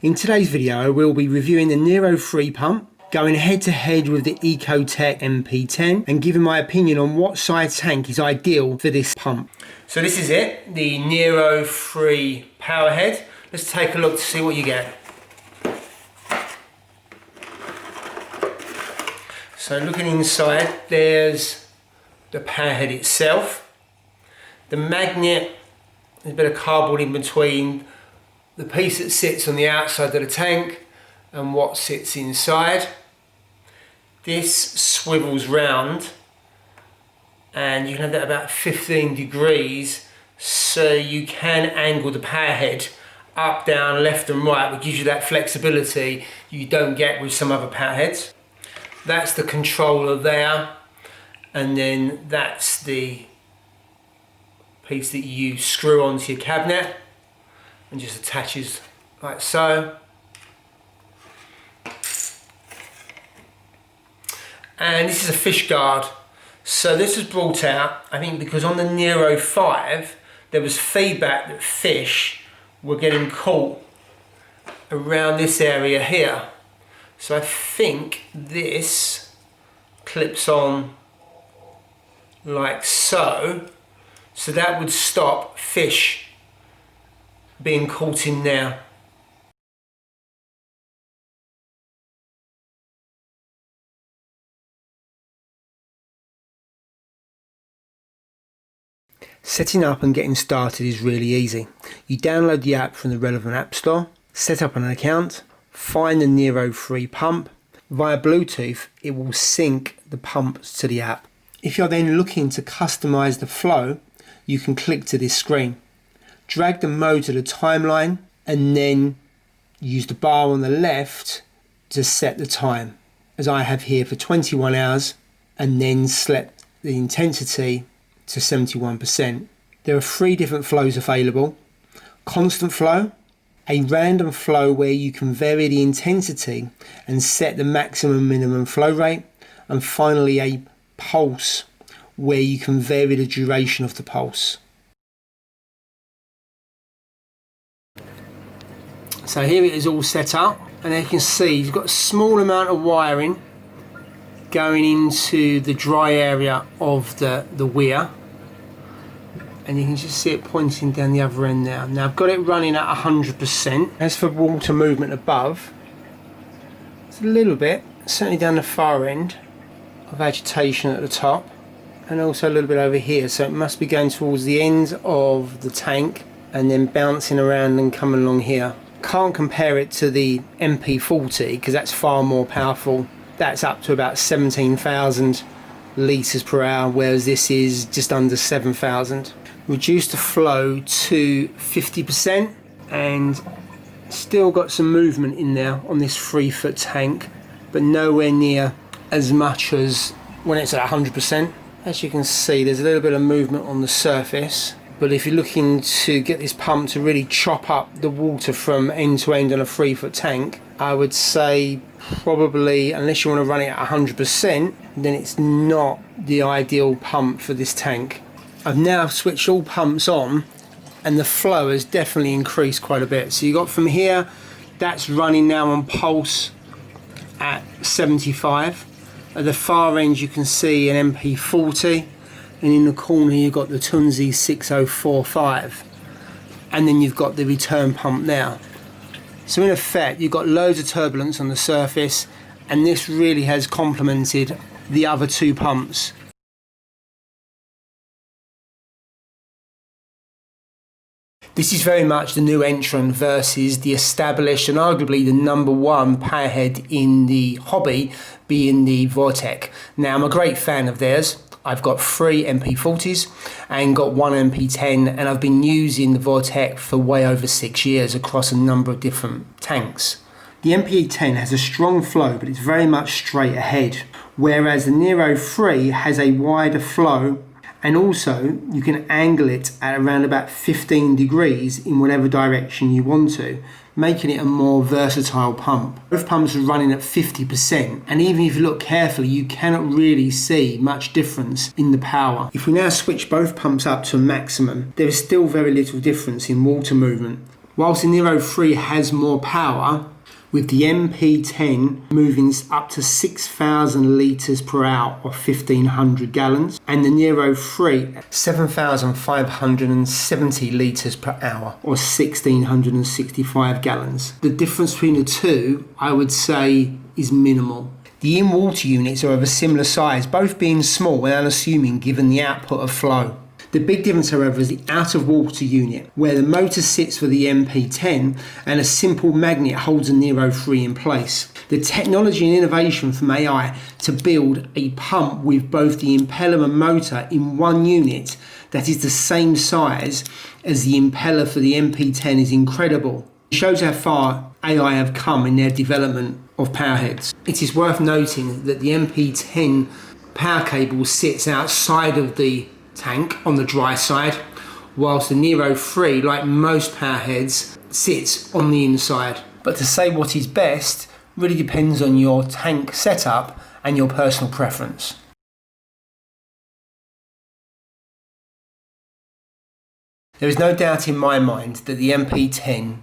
In today's video, I will be reviewing the Nero 3 pump, going head to head with the Ecotech MP10 and giving my opinion on what size tank is ideal for this pump. So this is it, the Nero 3 powerhead. Let's take a look to see what you get. So looking inside, there's the powerhead itself. The magnet, there's a bit of cardboard in between the piece that sits on the outside of the tank and what sits inside. This swivels round and you can have that about 15 degrees, so you can angle the powerhead up, down, left and right, which gives you that flexibility you don't get with some other powerheads. That's the controller there, and then that's the piece that you screw onto your cabinet and just attaches like so. And this is a fish guard. So this was brought out, I think, because on the Nero 5 there was feedback that fish were getting caught around this area here. So I think this clips on like so. So that would stop fish being caught in there. Setting up and getting started is really easy. You download the app from the relevant app store, set up an account, find the Nero 3 pump. Via Bluetooth, it will sync the pumps to the app. If you're then looking to customize the flow, you can click to this screen, drag the mode to the timeline, and then use the bar on the left to set the time, as I have here for 21 hours, and then select the intensity to 71%. There are 3 different flows available: constant flow, a random flow where you can vary the intensity and set the maximum minimum flow rate, and finally a pulse where you can vary the duration of the pulse. So here it is all set up, and you can see you've got a small amount of wiring going into the dry area of the weir, and you can just see it pointing down the other end now. Now I've got it running at 100%. As for water movement above, it's a little bit, certainly down the far end, of agitation at the top, and also a little bit over here, so it must be going towards the end of the tank and then bouncing around and coming along here. Can't compare it to the MP40 because that's far more powerful. That's up to about 17,000 litres per hour, whereas this is just under 7,000. Reduce the flow to 50% and still got some movement in there on this 3-foot tank, but nowhere near as much as when it's at 100%. As you can see, there's a little bit of movement on the surface, but if you're looking to get this pump to really chop up the water from end to end on a 3-foot tank, I would say probably, unless you want to run it at 100%, then it's not the ideal pump for this tank. I've now switched all pumps on and the flow has definitely increased quite a bit. So you got from here, that's running now on pulse at 75. At the far end you can see an MP40, and in the corner you've got the Tunzi 6045, and then you've got the return pump now. So in effect you've got loads of turbulence on the surface, and this really has complemented the other 2 pumps. This is very much the new entrant versus the established and arguably the #1 powerhead in the hobby, being the Vortech. Now I'm a great fan of theirs. I've got 3 MP40s and got 1 MP10, and I've been using the Vortech for way over 6 years across a number of different tanks. The MP10 has a strong flow, but it's very much straight ahead, whereas the Nero 3 has a wider flow, and also you can angle it at around about 15 degrees in whatever direction you want to, making it a more versatile pump. Both pumps are running at 50%, and even if you look carefully you cannot really see much difference in the power. If we now switch both pumps up to a maximum, there is still very little difference in water movement. Whilst the Nero 3 has more power, with the MP10 moving up to 6,000 litres per hour or 1,500 gallons, and the Nero 3 7,570 litres per hour or 1,665 gallons. The difference between the two, I would say, is minimal. The in-water units are of a similar size, both being small and unassuming given the output of flow. The big difference, however, is the out-of-water unit, where the motor sits for the MP10 and a simple magnet holds the Nero 3 in place. The technology and innovation from AI to build a pump with both the impeller and motor in one unit that is the same size as the impeller for the MP10 is incredible. It shows how far AI have come in their development of powerheads. It is worth noting that the MP10 power cable sits outside of the tank on the dry side, whilst the Nero 3, like most powerheads, sits on the inside. But to say what is best really depends on your tank setup and your personal preference. There is no doubt in my mind that the MP10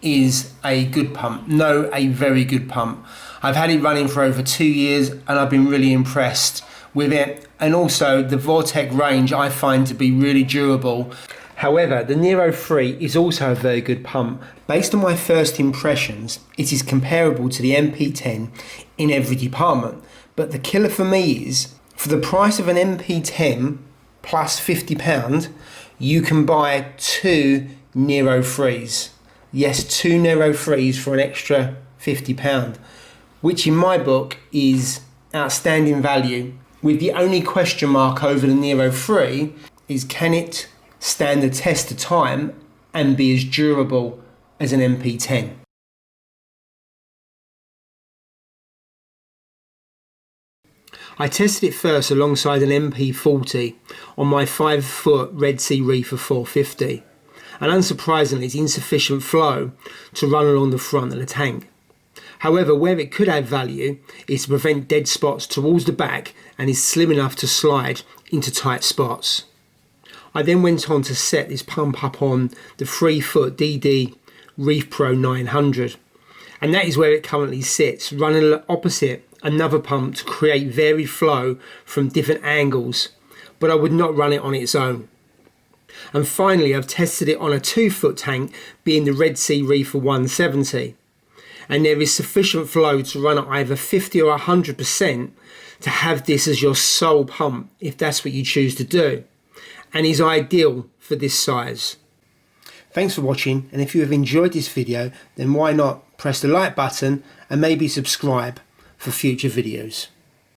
is a good pump, a very good pump. I've had it running for over 2 years and I've been really impressed with it, and also the Vortech range I find to be really durable. However, the Nero 3 is also a very good pump. Based on my first impressions, it is comparable to the MP10 in every department, but the killer for me is, for the price of an MP10 plus £50, you can buy 2 Nero 3s. Yes, 2 Nero 3s for an extra £50, which in my book is outstanding value. With the only question mark over the Nero 3 is, can it stand the test of time and be as durable as an MP10? I tested it first alongside an MP40 on my 5-foot Red Sea Reefer 450, and unsurprisingly it's insufficient flow to run along the front of the tank. However, where it could add value is to prevent dead spots towards the back and is slim enough to slide into tight spots. I then went on to set this pump up on the 3-foot DD Reef Pro 900, and that is where it currently sits, running opposite another pump to create varied flow from different angles, but I would not run it on its own. And finally, I've tested it on a 2-foot tank, being the Red Sea Reefer 170. And there is sufficient flow to run at either 50 or 100% to have this as your sole pump if that's what you choose to do, and is ideal for this size. Thanks for watching, and if you have enjoyed this video, then why not press the like button and maybe subscribe for future videos.